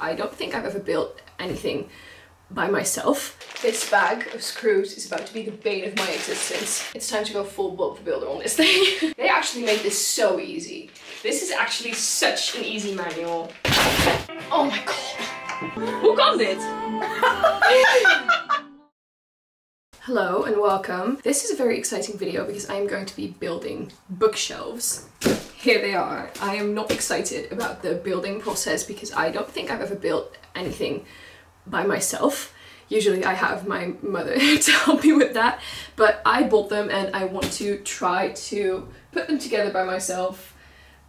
I don't think I've ever built anything by myself. This bag of screws is about to be the bane of my existence. It's time to go full Bob the Builder on this thing. They actually made this so easy. This is actually such an easy manual. Oh my god. Who got it? Hello and welcome. This is a very exciting video because I am going to be building bookshelves. Here they are. I am not excited about the building process because I don't think I've ever built anything by myself. Usually I have my mother to help me with that, but I bought them and I want to try to put them together by myself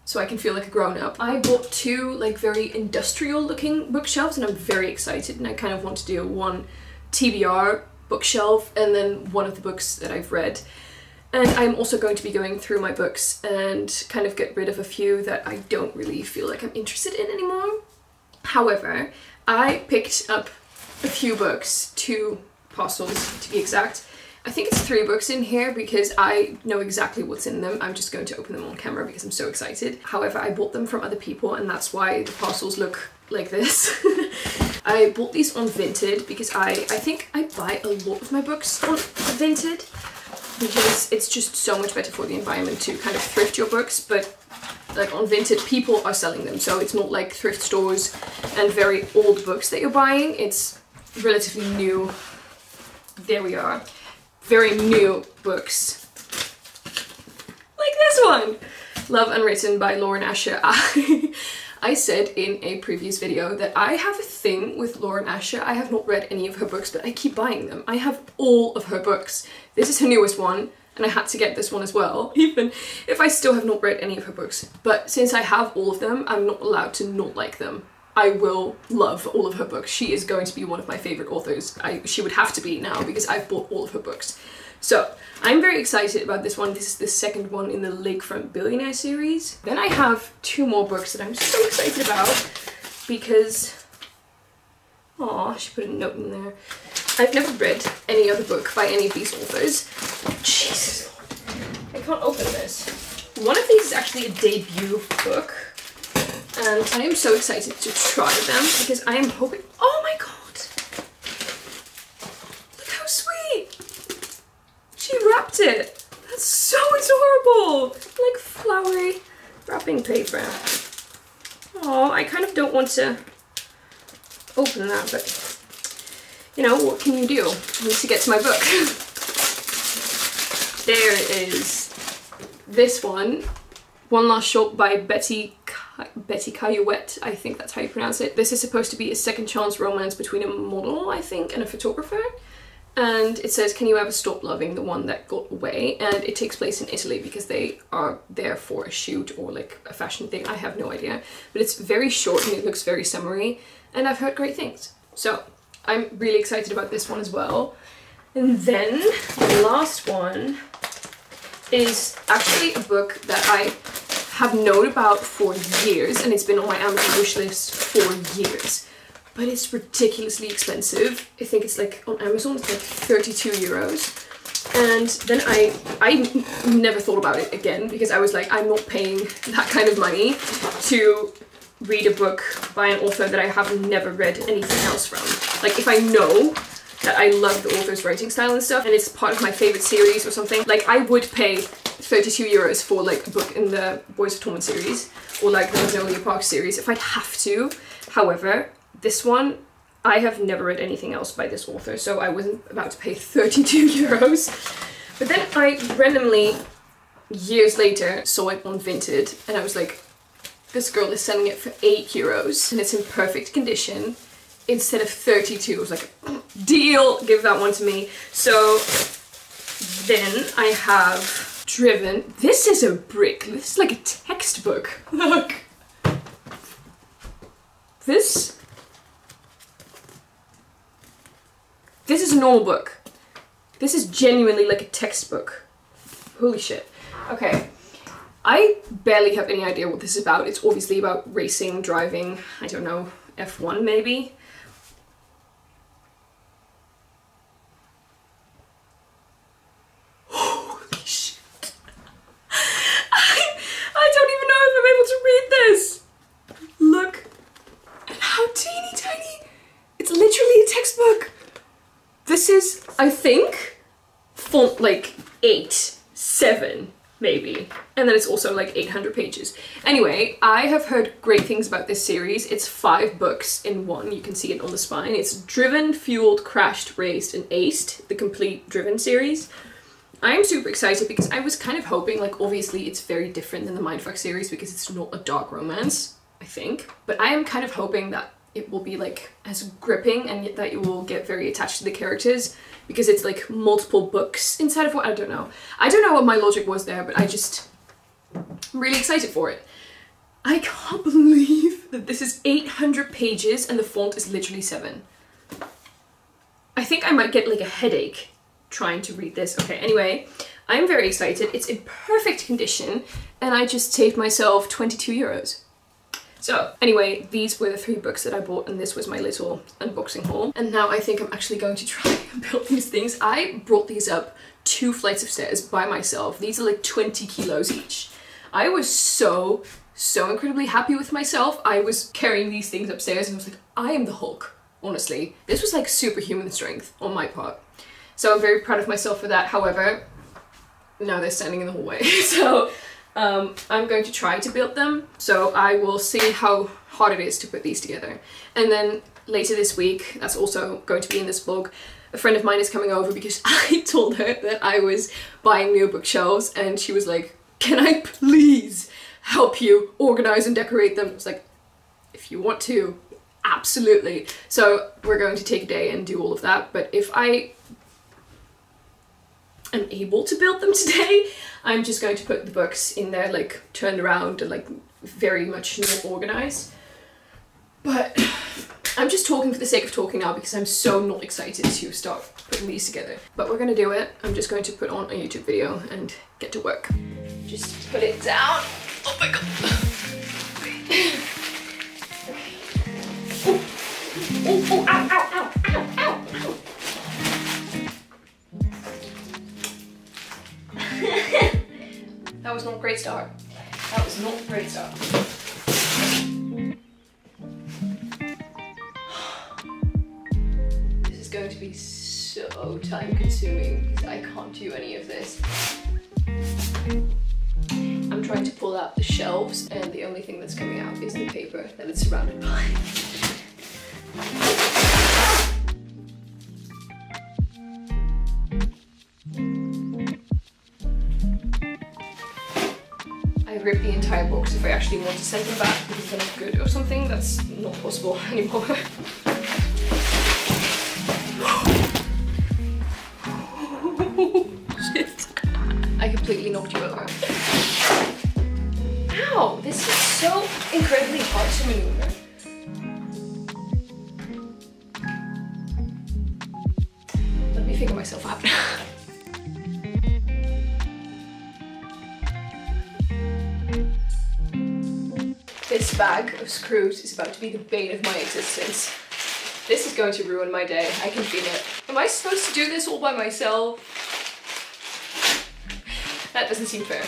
so I can feel like a grown-up. I bought two like very industrial looking bookshelves and I'm very excited, and I kind of want to do one TBR bookshelf and then one of the books that I've read. And I'm also going to be going through my books and kind of get rid of a few that I don't really feel like I'm interested in anymore. However, I picked up a few books, 2 parcels to be exact. I think it's 3 books in here because I know exactly what's in them. I'm just going to open them on camera because I'm so excited. However, I bought them from other people and that's why the parcels look like this. I bought these on Vinted because I think I buy a lot of my books on Vinted because it's just so much better for the environment to kind of thrift your books, but like on Vinted people are selling them, so it's not like thrift stores and very old books that you're buying. It's relatively new, there we are, very new books. Like this one! Love Unwritten by Lauren Asher. I said in a previous video that I have a thing with Lauren Asher. I have not read any of her books, but I keep buying them. I have all of her books. This is her newest one, and I had to get this one as well, even if I still have not read any of her books. But since I have all of them, I'm not allowed to not like them. I will love all of her books. She is going to be one of my favorite authors. She would have to be now because I've bought all of her books. So I'm very excited about this one. This is the second one in the Lakefront Billionaire series. Then I have 2 more books that I'm so excited about because, aw, she put a note in there. I've never read any other book by any of these authors. Jesus, I can't open this. One of these is actually a debut book, and I am so excited to try them because I am hoping, oh my god, look how sweet. She wrapped it. That's so adorable. Like flowery wrapping paper. Oh, I kind of don't want to open that, but you know, what can you do? I need to get to my book. There it is. This one. One Last Shot by Betty Caillouette, I think that's how you pronounce it. This is supposed to be a second chance romance between a model, I think, and a photographer. And it says, can you ever stop loving the one that got away? And it takes place in Italy because they are there for a shoot or like a fashion thing. I have no idea. But it's very short and it looks very summery. And I've heard great things. So I'm really excited about this one as well. And then the last one is actually a book that I have known about for years. And it's been on my Amazon wish list for years. But it's ridiculously expensive. I think it's like on Amazon, it's like 32 euros. And then I never thought about it again because I was like, I'm not paying that kind of money to read a book by an author that I have never read anything else from. Like if I know that I love the author's writing style and stuff and it's part of my favorite series or something, like I would pay 32 euros for like a book in the Boys of Torment series or like the Magnolia Park series if I'd have to. However, this one, I have never read anything else by this author, so I wasn't about to pay 32 euros. But then I randomly, years later, saw it on Vinted, and I was like, this girl is selling it for 8 euros, and it's in perfect condition, instead of 32. I was like, deal, give that one to me. So then I have Driven. This is a brick. This is like a textbook. Look. This is a normal book. This is genuinely like a textbook. Holy shit. Okay. I barely have any idea what this is about. It's obviously about racing, driving, I don't know, F1 maybe. Holy shit. I don't even know if I'm able to read this. Look at how how teeny tiny. It's literally a textbook. This is, I think, font like 8, 7 maybe. And then it's also like 800 pages. Anyway, I have heard great things about this series. It's 5 books in one. You can see it on the spine. It's Driven, Fueled, Crashed, Raced, and Aced, the complete Driven series. I am super excited because I was kind of hoping, like, obviously it's very different than the Mindfuck series because it's not a dark romance, I think. But I am kind of hoping that it will be like as gripping and that you will get very attached to the characters because it's like multiple books inside of what, I don't know. I don't know what my logic was there, but I'm really excited for it. I can't believe that this is 800 pages and the font is literally 7. I think I might get like a headache trying to read this. Okay, anyway, I'm very excited. It's in perfect condition and I just saved myself 22 euros. So anyway, these were the 3 books that I bought and this was my little unboxing haul. And now I think I'm actually going to try and build these things. I brought these up 2 flights of stairs by myself. These are like 20 kilos each. I was so incredibly happy with myself. I was carrying these things upstairs and I was like, I am the Hulk, honestly. This was like superhuman strength on my part. So I'm very proud of myself for that. However, now they're standing in the hallway. So I'm going to try to build them, so I will see how hard it is to put these together. And then later this week, that's also going to be in this vlog, a friend of mine is coming over because I told her that I was buying new bookshelves and she was like, can I please help you organize and decorate them? I was like, if you want to, absolutely. So we're going to take a day and do all of that, but if I am able to build them today, I'm just going to put the books in there, like turned around and like very much not organized. But I'm just talking for the sake of talking now because I'm so not excited to start putting these together. But we're gonna do it. I'm just going to put on a YouTube video and get to work. Just put it down. Oh my god. Okay. Oh, ow, ow, ow, ow, ow, ow. That was not a great start. That was not a great start. This is going to be so time consuming because I can't do any of this. I'm trying to pull out the shelves and the only thing that's coming out is the paper that it's surrounded by. I rip the entire box if I actually want to send them back because they're not good or something. That's not possible anymore. Shit. I completely knocked you over. Ow! This is so incredibly hard to maneuver. Let me figure myself out. This bag of screws is about to be the bane of my existence. This is going to ruin my day. I can feel it. Am I supposed to do this all by myself? That doesn't seem fair.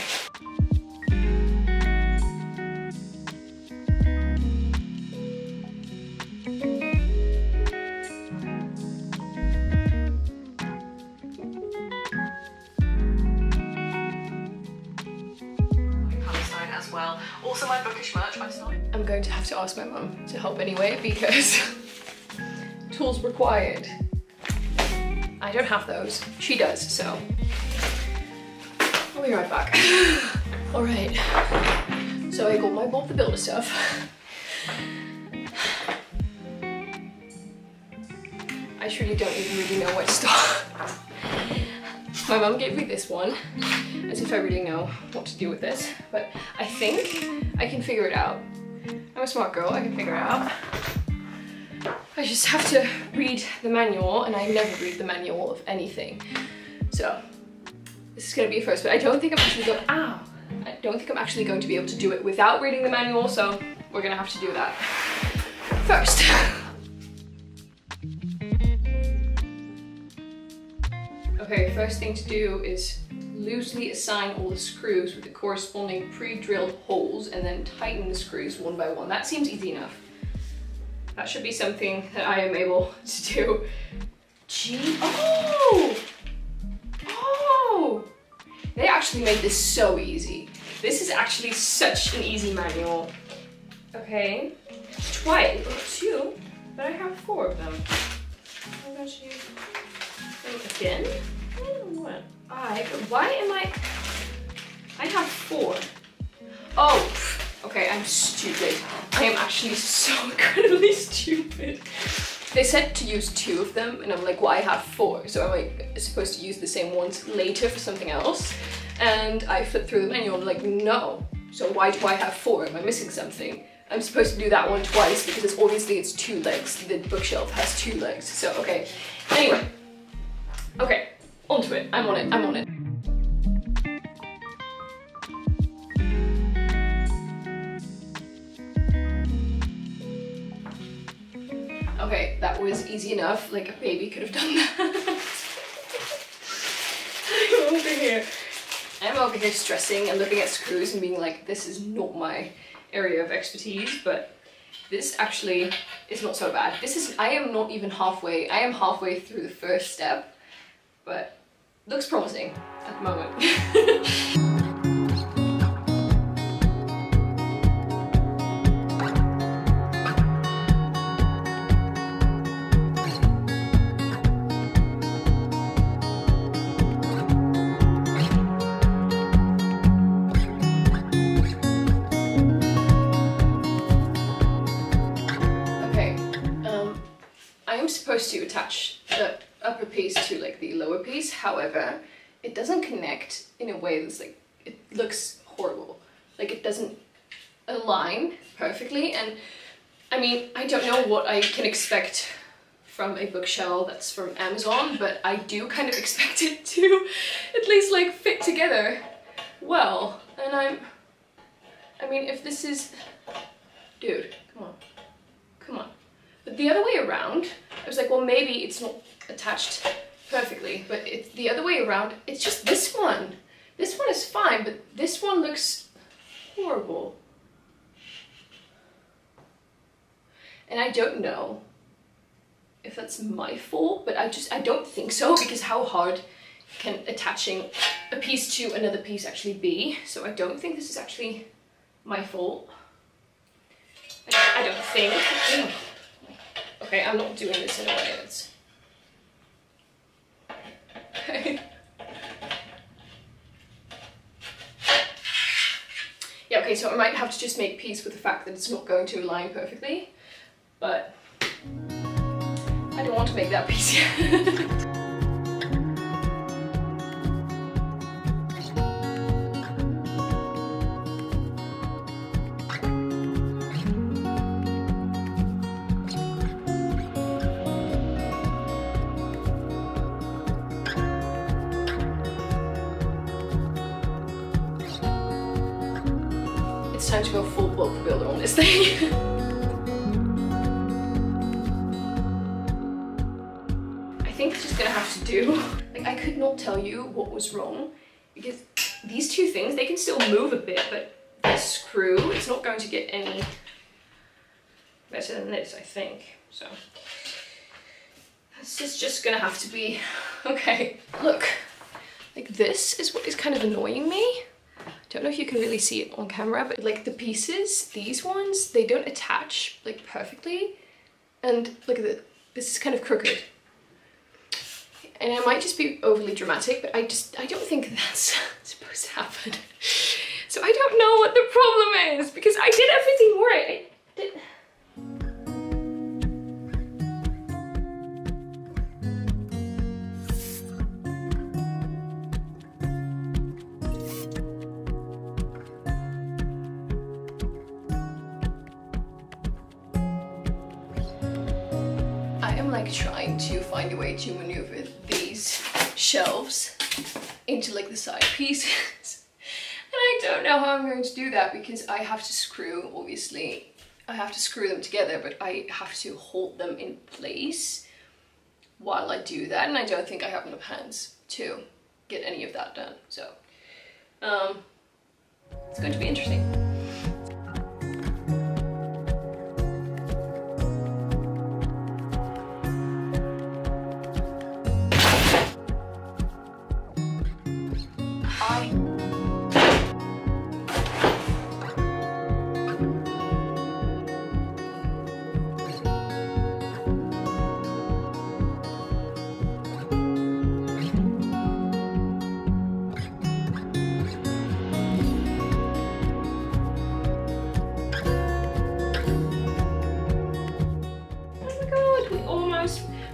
Well. Also my bookish merch by Snowy. I'm going to have to ask my mum to help anyway because tools required. I don't have those. She does, so I'll be right back. Alright, so I got my Bob the Builder stuff. I truly don't even really know where to start. My mum gave me this one, as if I really know what to do with this, but I think I can figure it out. I'm a smart girl, I can figure it out. I just have to read the manual, and I never read the manual of anything. So, this is gonna be a first, but I don't think I'm actually going, ow! I don't think I'm actually going to be able to do it without reading the manual, so we're gonna have to do that first. Okay, first thing to do is loosely assign all the screws with the corresponding pre-drilled holes and then tighten the screws one by one. That seems easy enough. That should be something that I am able to do. Gee, oh! Oh! They actually made this so easy. This is actually such an easy manual. Okay, twice, or 2, but I have 4 of them. I'm going to use them again. What? Why am I have 4. Oh, okay, I'm stupid. I am actually so incredibly stupid. They said to use 2 of them, and I'm like, well, I have 4, so am I supposed to use the same ones later for something else? And I flipped through the menu, I'm like, no. So why do I have 4? Am I missing something? I'm supposed to do that one twice because it's obviously 2 legs. The bookshelf has 2 legs, so okay. Anyway, okay, onto it. I'm on it, I'm on it. Okay, that was easy enough, like a baby could have done that. I'm over here stressing and looking at screws and being like, this is not my area of expertise, but this actually is not so bad. I am not even halfway, I am halfway through the first step, but looks promising at the moment. Supposed to attach the upper piece to like the lower piece, however it doesn't connect in a way that's like, it looks horrible, like it doesn't align perfectly. And I mean, I don't know what I can expect from a bookshelf that's from Amazon, but I do kind of expect it to at least like fit together well. And I mean, if this is, dude, come on. But the other way around, I was like, well, maybe it's not attached perfectly, but it's the other way around. It's just this one. This one is fine, but this one looks horrible. And I don't know if that's my fault, but I don't think so, because how hard can attaching a piece to another piece actually be? So I don't think this is actually my fault. I don't think. Okay, I'm not doing this in a way that's... Okay. Yeah, okay, so I might have to just make peace with the fact that it's not going to align perfectly, but I don't want to make that peace yet. It's time to go full bulk builder on this thing. I think it's just gonna have to do. Like, I could not tell you what was wrong, because these 2 things, they can still move a bit, but the screw, it's not going to get any better than this, I think. So this is just gonna have to be, okay. Look, like this is what is kind of annoying me. Don't know if you can really see it on camera, but like the pieces, these ones, they don't attach like perfectly. And look at this is kind of crooked. And I might just be overly dramatic, but I don't think that's supposed to happen. So I don't know what the problem is, because I did everything right. Like trying to find a way to maneuver these shelves into like the side pieces. And I don't know how I'm going to do that, because I have to screw, obviously, I have to screw them together, but I have to hold them in place while I do that, and I don't think I have enough hands to get any of that done. So it's going to be interesting.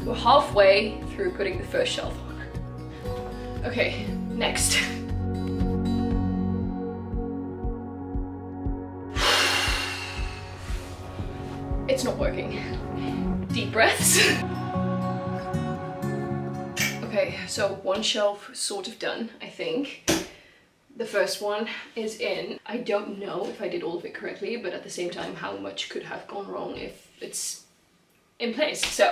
We're halfway through putting the first shelf on. Okay, next. It's not working. Deep breaths. Okay, so one shelf sort of done, I think. The first one is in. I don't know if I did all of it correctly, but at the same time, how much could have gone wrong if it's in place? So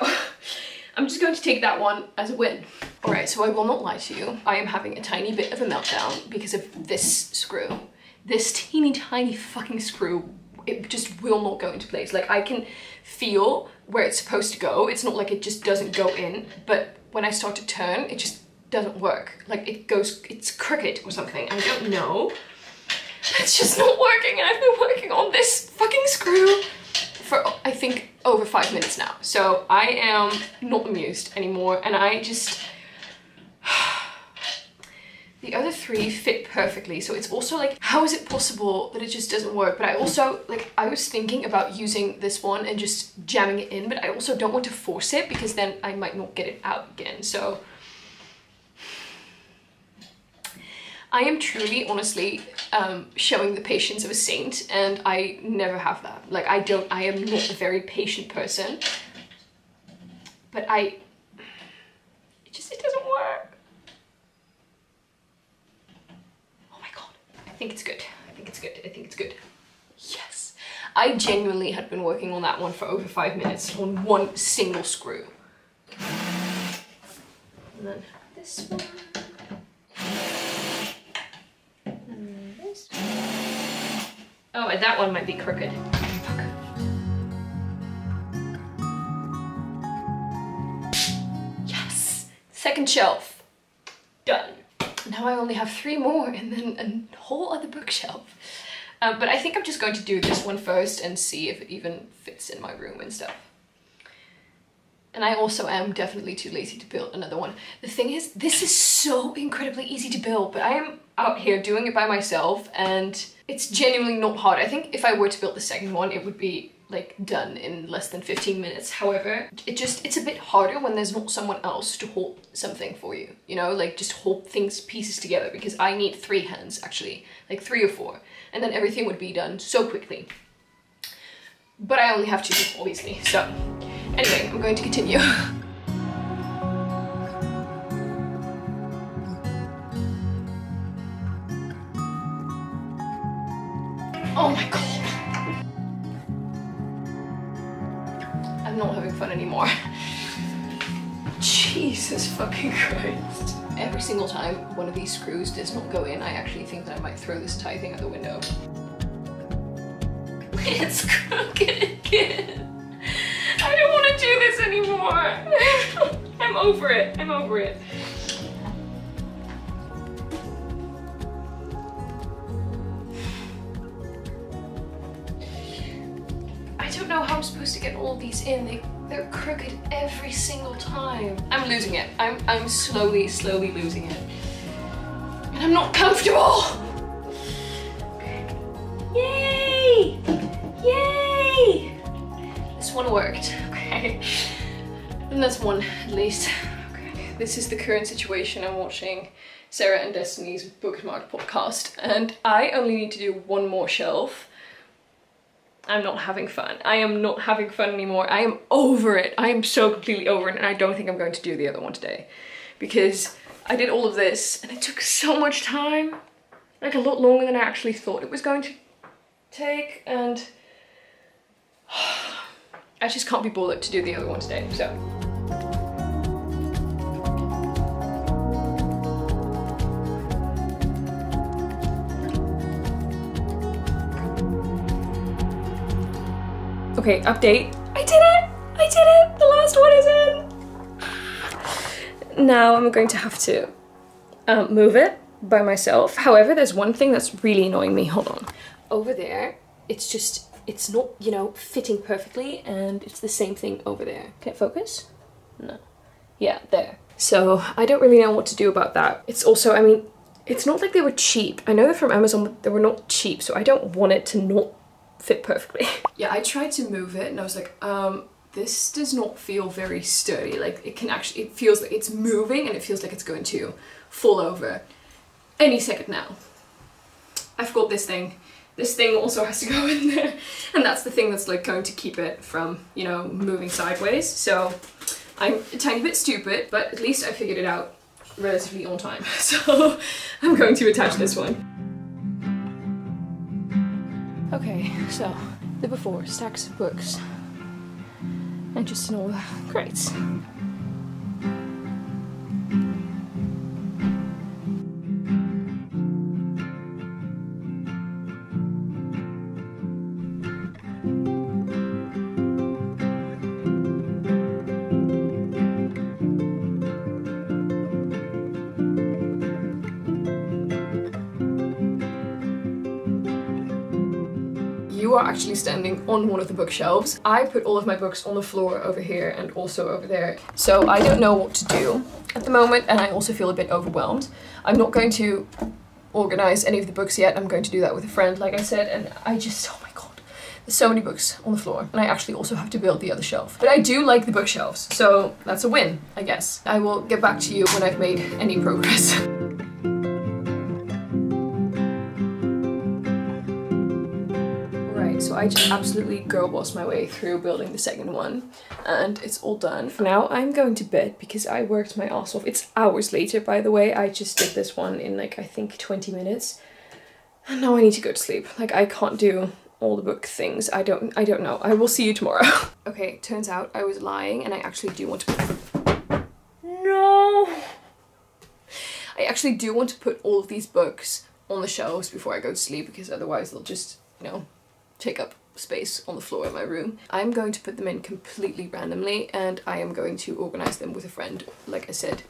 I'm just going to take that one as a win. All right, so I will not lie to you. I am having a tiny bit of a meltdown because of this screw. This teeny tiny fucking screw, it just will not go into place. Like, I can feel where it's supposed to go. It's not like it just doesn't go in, but when I start to turn, it just doesn't work. Like, it goes, it's crooked or something. I don't know. It's just not working, and I've been working on this fucking screw for, I think, over 5 minutes now. So I am not amused anymore, and I just... The other three fit perfectly, so it's also like, how is it possible that it just doesn't work? But I also, like, I was thinking about using this one and just jamming it in, but I also don't want to force it because then I might not get it out again, so... I am truly, honestly, showing the patience of a saint, and I never have that. Like, I am not a very patient person, but it doesn't work. Oh my God, I think it's good. I think it's good. I think it's good. Yes. I genuinely had been working on that one for over 5 minutes on one single screw. And then this one. Oh, and that one might be crooked. Fuck. Yes! Second shelf. Done. Now I only have 3 more and then a whole other bookshelf. But I think I'm just going to do this one first and see if it even fits in my room and stuff. And I also am definitely too lazy to build another one. The thing is, this is so incredibly easy to build, but I am out here doing it by myself and it's genuinely not hard. I think if I were to build the second one, it would be like done in less than 15 minutes. However, it's a bit harder when there's not someone else to hold something for you, you know, like just hold pieces together, because I need 3 hands actually, like 3 or 4, and then everything would be done so quickly. But I only have 2, obviously, so anyway, I'm going to continue. Oh my God. I'm not having fun anymore. Jesus fucking Christ. Every single time one of these screws does not go in, I actually think that I might throw this entire thing out the window. It's crooked again. I don't want to do this anymore. I'm over it. I'm over it. I don't know how I'm supposed to get all of these in. They're crooked every single time. I'm losing it. I'm slowly losing it. And I'm not comfortable. Okay. Yay! Yay! This one worked. Okay. And that's one at least. Okay. This is the current situation. I'm watching Sarah and Destiny's Bookmark podcast, and I only need to do 1 more shelf. I'm not having fun. I am not having fun anymore. I am over it. I am so completely over it, and I don't think I'm going to do the other one today because I did all of this and it took so much time, like a lot longer than I actually thought it was going to take, and I just can't be bothered to do the other one today, so. Okay, update. I did it! I did it! The last one is in! Now I'm going to have to move it by myself. However, there's one thing that's really annoying me. Hold on. Over there, it's not, you know, fitting perfectly, and it's the same thing over there. Can it focus? No. Yeah, there. So I don't really know what to do about that. It's also, I mean, it's not like they were cheap. I know they're from Amazon, but they were not cheap, so I don't want it to not fit perfectly. Yeah, I tried to move it and I was like, this does not feel very sturdy. Like it feels like it's moving and it feels like it's going to fall over any second now. I forgot this thing. This thing also has to go in there, and that's the thing that's like going to keep it from, you know, moving sideways. So I'm a tiny bit stupid, but at least I figured it out relatively on time. So I'm going to attach this one. Okay, so the before, stacks of books and just in all the crates. You are actually standing on one of the bookshelves. I put all of my books on the floor over here and also over there. So I don't know what to do at the moment, and I also feel a bit overwhelmed. I'm not going to organize any of the books yet. I'm going to do that with a friend, like I said, and I just, oh my god, there's so many books on the floor. And I actually also have to build the other shelf. But I do like the bookshelves, so that's a win, I guess. I will get back to you when I've made any progress. So I just absolutely girl bossed my way through building the second one, and it's all done. For now, I'm going to bed because I worked my ass off. It's hours later, by the way. I just did this one in like, I think 20 minutes. And now I need to go to sleep. Like, I can't do all the book things. I don't know. I will see you tomorrow. Okay, turns out I was lying, and I actually do want to... No! I actually do want to put all of these books on the shelves before I go to sleep, because otherwise they'll just, you know, take up space on the floor in my room. I'm going to put them in completely randomly, and I am going to organize them with a friend, like I said,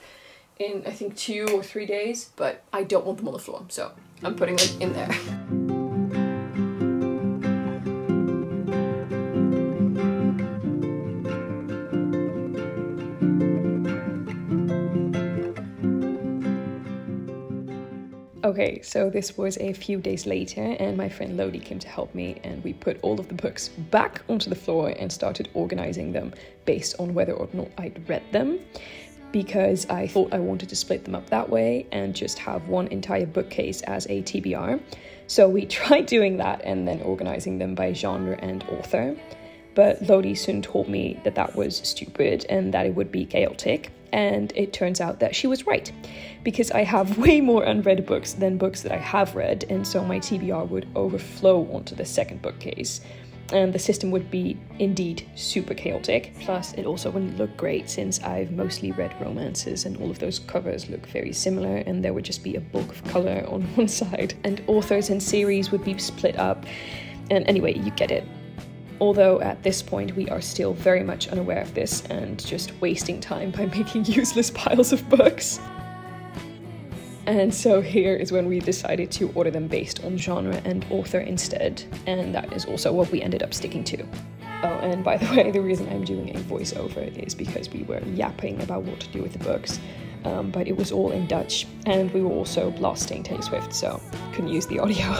in I think 2 or 3 days, but I don't want them on the floor, so I'm putting them in there. Okay, so this was a few days later, and my friend Lodi came to help me, and we put all of the books back onto the floor and started organizing them based on whether or not I'd read them, because I thought I wanted to split them up that way and just have one entire bookcase as a TBR. So we tried doing that and then organizing them by genre and author, but Lodi soon told me that that was stupid and that it would be chaotic. And it turns out that she was right, because I have way more unread books than books that I have read, and so my TBR would overflow onto the second bookcase, and the system would be indeed super chaotic. Plus, it also wouldn't look great since I've mostly read romances and all of those covers look very similar, and there would just be a bulk of color on one side, and authors and series would be split up, and anyway, you get it. Although at this point we are still very much unaware of this and just wasting time by making useless piles of books. And so here is when we decided to order them based on genre and author instead, and that is also what we ended up sticking to. Oh, and by the way, the reason I'm doing a voiceover is because we were yapping about what to do with the books, but it was all in Dutch, and we were also blasting Taylor Swift, so couldn't use the audio.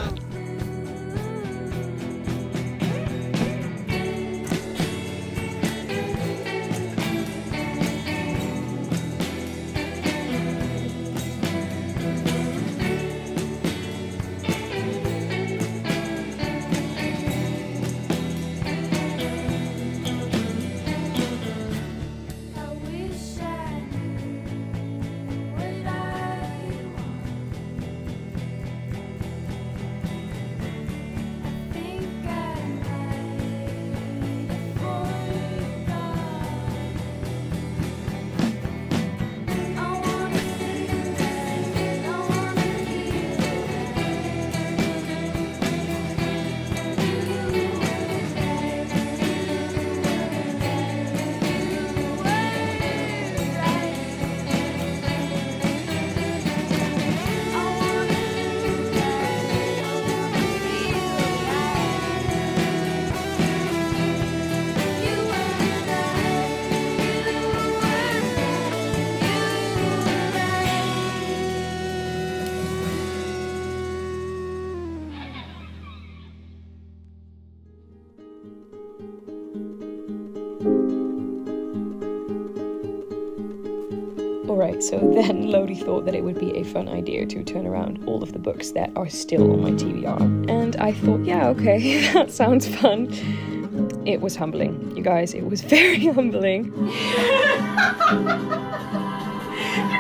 Alright, so then Lodi thought that it would be a fun idea to turn around all of the books that are still on my TBR. And I thought, yeah, okay, that sounds fun. It was humbling, you guys, it was very humbling.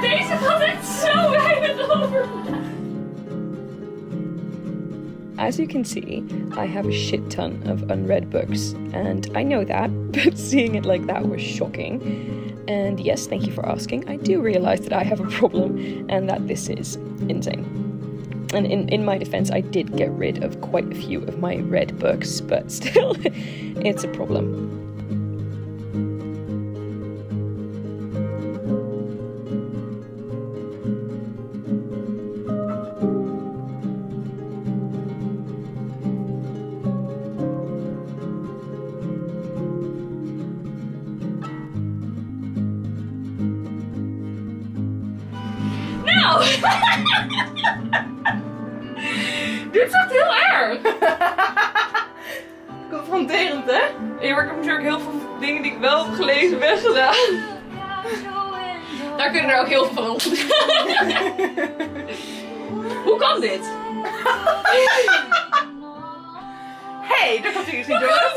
Deze gaat echt zo weinig over. As you can see, I have a shit ton of unread books, and I know that, but seeing it like that was shocking. And yes, thank you for asking. I do realize that I have a problem and that this is insane. And in my defense, I did get rid of quite a few of my read books, but still, it's a problem. Dit is echt heel erg. Confronterend, hè? Ja, maar ik heb natuurlijk heel veel dingen die ik wel heb gelezen weggedaan. Daar kunnen er ook heel veel van op. Hoe kan dit? Hey, dat komt hier niet door.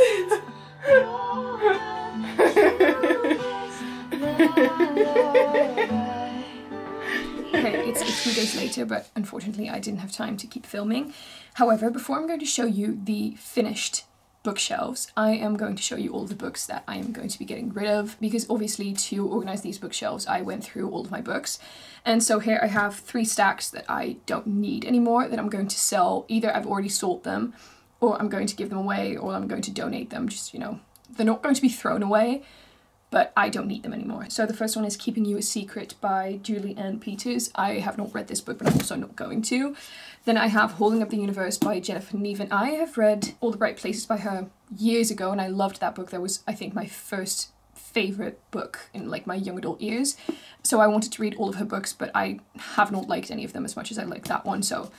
Okay, it's a few days later, but unfortunately I didn't have time to keep filming. However, before I'm going to show you the finished bookshelves, I am going to show you all the books that I am going to be getting rid of, because obviously to organize these bookshelves I went through all of my books. And so here I have 3 stacks that I don't need anymore, that I'm going to sell. Either I've already sold them, or I'm going to give them away, or I'm going to donate them. Just, you know, they're not going to be thrown away, but I don't need them anymore. So the first one is Keeping You a Secret by Julie Ann Peters. I have not read this book, but I'm also not going to. Then I have Holding Up the Universe by Jennifer Neven. I have read All the Bright Places by her years ago, and I loved that book. That was, I think, my first favorite book in like my young adult years. So I wanted to read all of her books, but I have not liked any of them as much as I liked that one. So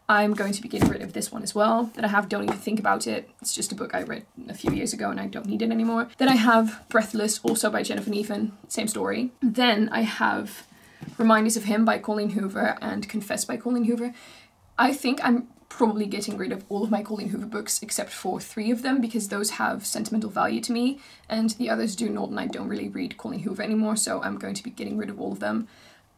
I'm going to be getting rid of this one as well. Then I have Don't Even Think About It. It's just a book I read a few years ago and I don't need it anymore. Then I have Breathless, also by Jennifer Neven, same story. Then I have Reminders of Him by Colleen Hoover and Confess by Colleen Hoover. I think I'm probably getting rid of all of my Colleen Hoover books except for 3 of them, because those have sentimental value to me and the others do not, and I don't really read Colleen Hoover anymore, so I'm going to be getting rid of all of them.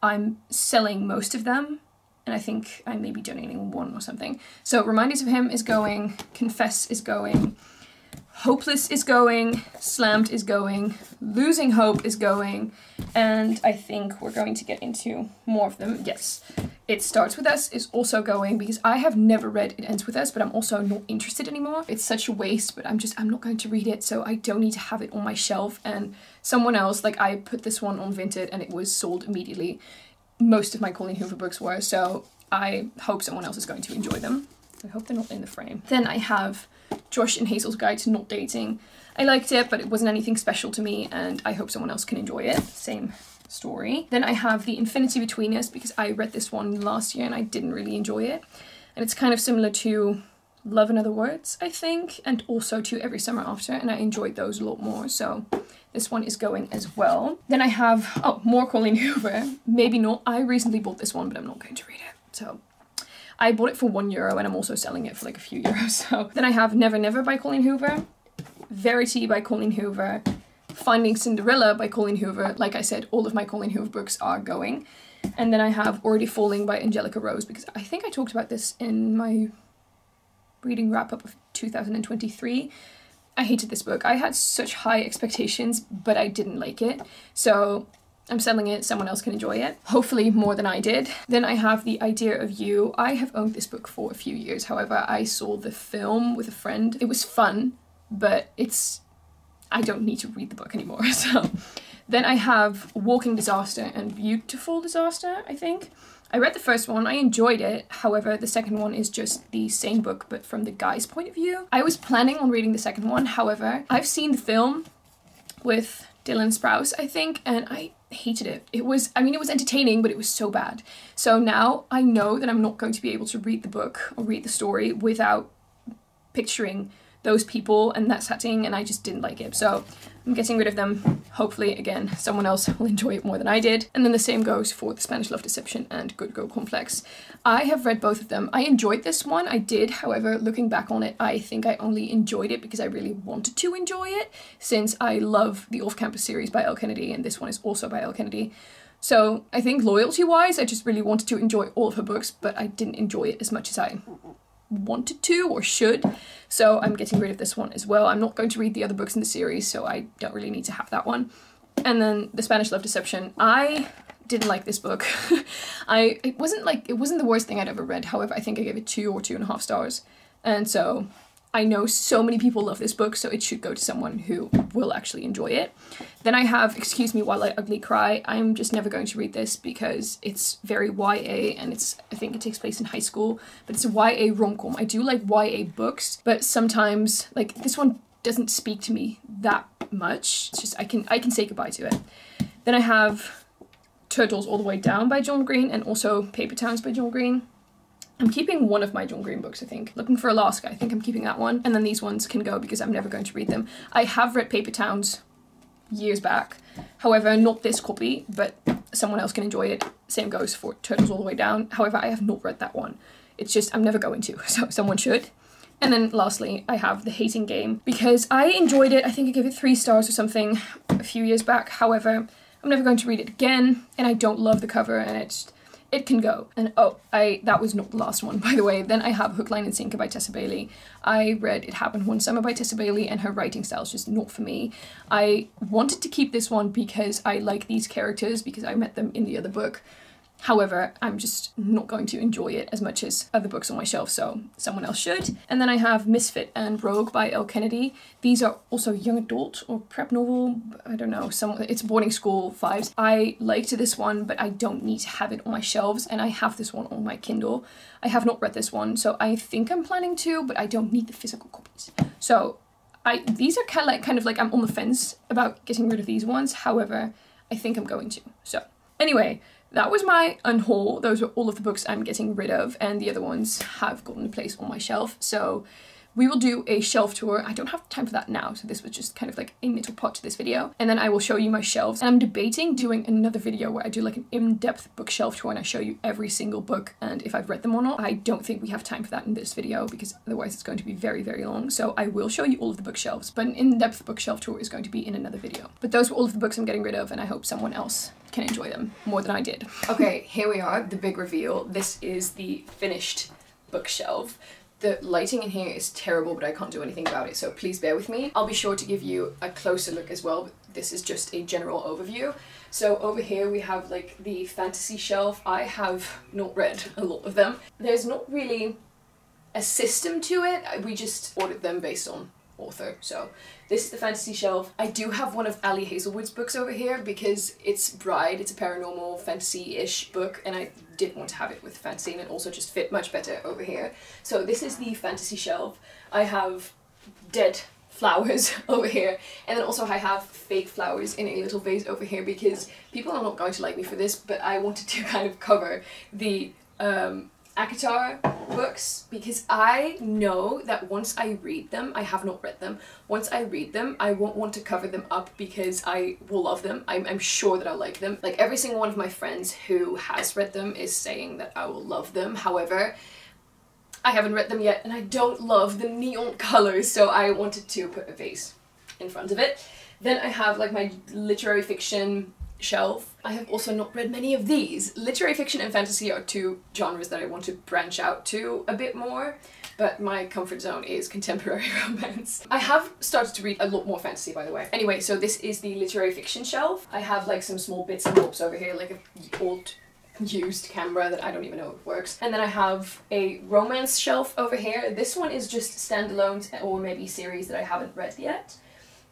I'm selling most of them, and I think I may be donating 1 or something. So Reminders of Him is going, Confess is going, Hopeless is going, Slammed is going, Losing Hope is going, and I think we're going to get into more of them. Yes, It Starts With Us is also going, because I have never read It Ends With Us, but I'm also not interested anymore. It's such a waste, but I'm not going to read it, so I don't need to have it on my shelf. And someone else, like I put this one on Vinted and it was sold immediately. Most of my Colleen Hoover books were, so I hope someone else is going to enjoy them. I hope they're not in the frame. Then I have Josh and Hazel's Guide to Not Dating. I liked it, but it wasn't anything special to me, and I hope someone else can enjoy it. Same story. Then I have The Infinity Between Us, because I read this one last year and I didn't really enjoy it. And it's kind of similar to Love in Other Words, I think, and also to Every Summer After, and I enjoyed those a lot more, so this one is going as well. Then I have, oh, more Colleen Hoover. Maybe not. I recently bought this one, but I'm not going to read it. So I bought it for €1 and I'm also selling it for like a few euros. So then I have Never Never by Colleen Hoover, Verity by Colleen Hoover, Finding Cinderella by Colleen Hoover. Like I said, all of my Colleen Hoover books are going. And then I have Already Falling by Angelica Rose, because I think I talked about this in my reading wrap-up of 2023. I hated this book. I had such high expectations, but I didn't like it. So I'm selling it, someone else can enjoy it. Hopefully more than I did. Then I have The Idea of You. I have owned this book for a few years. However, I saw the film with a friend. It was fun, but I don't need to read the book anymore. So then I have Walking Disaster and Beautiful Disaster, I think. I read the first one, I enjoyed it. However, the second one is just the same book, but from the guy's point of view. I was planning on reading the second one. However, I've seen the film with Dylan Sprouse, I think, and I hated it. It was entertaining, but it was so bad. So now I know that I'm not going to be able to read the book or read the story without picturing those people and that setting, and I just didn't like it. So I'm getting rid of them. Hopefully, again, someone else will enjoy it more than I did. And then the same goes for The Spanish Love Deception and Good Girl Complex. I have read both of them. I enjoyed this one, I did. However, looking back on it, I think I only enjoyed it because I really wanted to enjoy it, since I love the Off-Campus series by Elle Kennedy, and this one is also by Elle Kennedy. So I think loyalty-wise, I just really wanted to enjoy all of her books, but I didn't enjoy it as much as I wanted to or should, so I'm getting rid of this one as well. I'm not going to read the other books in the series, so I don't really need to have that one. And then The Spanish Love Deception. I didn't like this book. It wasn't the worst thing I'd ever read. However, I think I gave it 2 or 2.5 stars, and so I know so many people love this book, so it should go to someone who will actually enjoy it. Then I have Excuse Me While I Ugly Cry. I'm just never going to read this because it's very YA, and I think it takes place in high school, but it's a YA rom-com. I do like YA books, but sometimes, like, this one doesn't speak to me that much. It's just, I can say goodbye to it. Then I have Turtles All the Way Down by John Green, and also Paper Towns by John Green. I'm keeping one of my John Green books, I think. Looking for Alaska, I think I'm keeping that one. And then these ones can go because I'm never going to read them. I have read Paper Towns years back. However, not this copy, but someone else can enjoy it. Same goes for Turtles All the Way Down. However, I have not read that one. It's just, I'm never going to, so someone should. And then lastly, I have The Hating Game because I enjoyed it. I think I gave it 3 stars or something a few years back. However, I'm never going to read it again, and I don't love the cover, and it can go. And that was not the last one, by the way. Then I have Hook, Line and Sinker by Tessa Bailey. I read It Happened One Summer by Tessa Bailey, and her writing style is just not for me. I wanted to keep this one because I like these characters, because I met them in the other book. However, I'm just not going to enjoy it as much as other books on my shelf, so someone else should. And then I have Misfit and Rogue by Elle Kennedy. These are also young adult or prep novel, I don't know, it's boarding school vibes. I liked this one, but I don't need to have it on my shelves, and I have this one on my Kindle. I have not read this one, so I think I'm planning to, but I don't need the physical copies. So these are kind of like I'm on the fence about getting rid of these ones. However, I think I'm going to. So anyway, that was my unhaul. Those were all of the books I'm getting rid of, and the other ones have gotten a place on my shelf. So we will do a shelf tour. I don't have time for that now, so this was just kind of like a middle part to this video. And then I will show you my shelves. And I'm debating doing another video where I do like an in-depth bookshelf tour and I show you every single book and if I've read them or not. I don't think we have time for that in this video because otherwise it's going to be very, very long. So I will show you all of the bookshelves, but an in-depth bookshelf tour is going to be in another video. But those were all of the books I'm getting rid of, and I hope someone else can enjoy them more than I did. Okay, here we are, the big reveal. This is the finished bookshelf. The lighting in here is terrible, but I can't do anything about it, so please bear with me. I'll be sure to give you a closer look as well, but this is just a general overview. So over here we have like the fantasy shelf. I have not read a lot of them. There's not really a system to it. We just ordered them based on author. So this is the fantasy shelf. I do have one of Ali Hazelwood's books over here because it's Bride, it's a paranormal fantasy-ish book, and I didn't want to have it with fantasy, and it also just fit much better over here. So this is the fantasy shelf. I have dead flowers over here, and then also I have fake flowers in a little vase over here because people are not going to like me for this, but I wanted to kind of cover the Akatar books because I know that once I read them, I have not read them, once I read them I won't want to cover them up because I will love them. I'm sure that I'll like them. Like every single one of my friends who has read them is saying that I will love them. However, I haven't read them yet and I don't love the neon colors, so I wanted to put a vase in front of it. Then I have like my literary fiction shelf. I have also not read many of these. Literary fiction and fantasy are 2 genres that I want to branch out to a bit more, but my comfort zone is contemporary romance. I have started to read a lot more fantasy, by the way. Anyway, so this is the literary fiction shelf. I have like some small bits and bobs over here, like an old used camera that I don't even know if it works. And then I have a romance shelf over here. This one is just standalones or maybe series that I haven't read yet.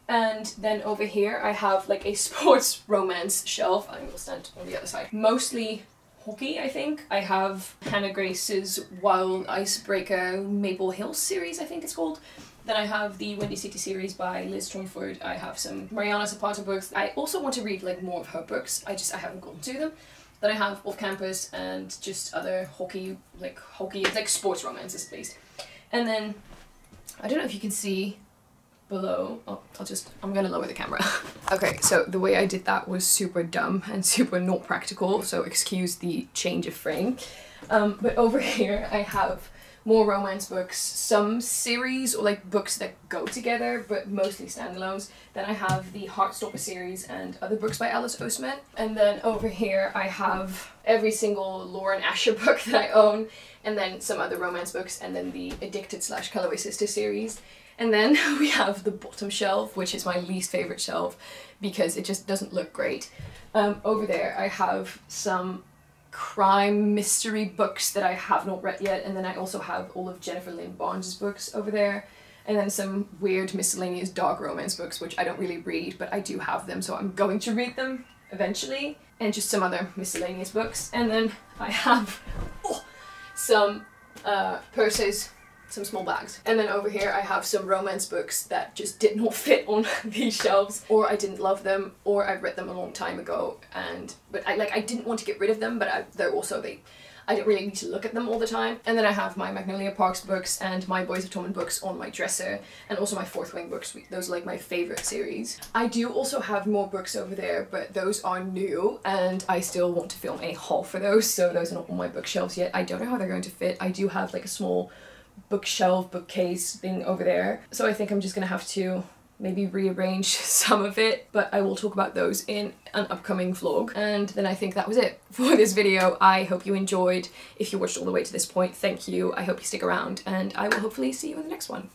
And then over here I have like a sports romance shelf. I will stand on the other side. Mostly hockey, I think. I have Hannah Grace's Wild Icebreaker Maple Hills series, I think it's called. Then I have the Windy City series by Liz Stromford. I have some Mariana Zapata books. I also want to read like more of her books. I haven't gotten to them. Then I have Off Campus and just other hockey, like sports romances at least. And then, I don't know if you can see below. Oh, I'm gonna lower the camera. Okay, so the way I did that was super dumb and super not practical, so excuse the change of frame. But over here I have more romance books, some series or like books that go together, but mostly standalones. Then I have the Heartstopper series and other books by Alice Oseman. And then over here I have every single Lauren Asher book that I own, and then some other romance books, and then the Addicted / Colorway Sister series. And then we have the bottom shelf, which is my least favorite shelf because it just doesn't look great. Over there I have some crime mystery books that I have not read yet, and then I also have all of Jennifer Lynn Barnes's books over there, and then some weird miscellaneous dark romance books which I don't really read, but I do have them, so I'm going to read them eventually, and just some other miscellaneous books. And then I have some purses, some small bags. And then over here I have some romance books that just did not fit on these shelves, or I didn't love them, or I read them a long time ago, but I didn't want to get rid of them, but I don't really need to look at them all the time. And then I have my Magnolia Parks books and my Boys of Torment books on my dresser, and also my Fourth Wing books. Those are like my favorite series. I do also have more books over there, but those are new and I still want to film a haul for those, so those are not on my bookshelves yet. I don't know how they're going to fit. I do have like a small bookshelf, bookcase thing over there, so I think I'm just gonna have to maybe rearrange some of it, but I will talk about those in an upcoming vlog. And then I think that was it for this video. I hope you enjoyed. If you watched all the way to this point, thank you. I hope you stick around, and I will hopefully see you in the next one.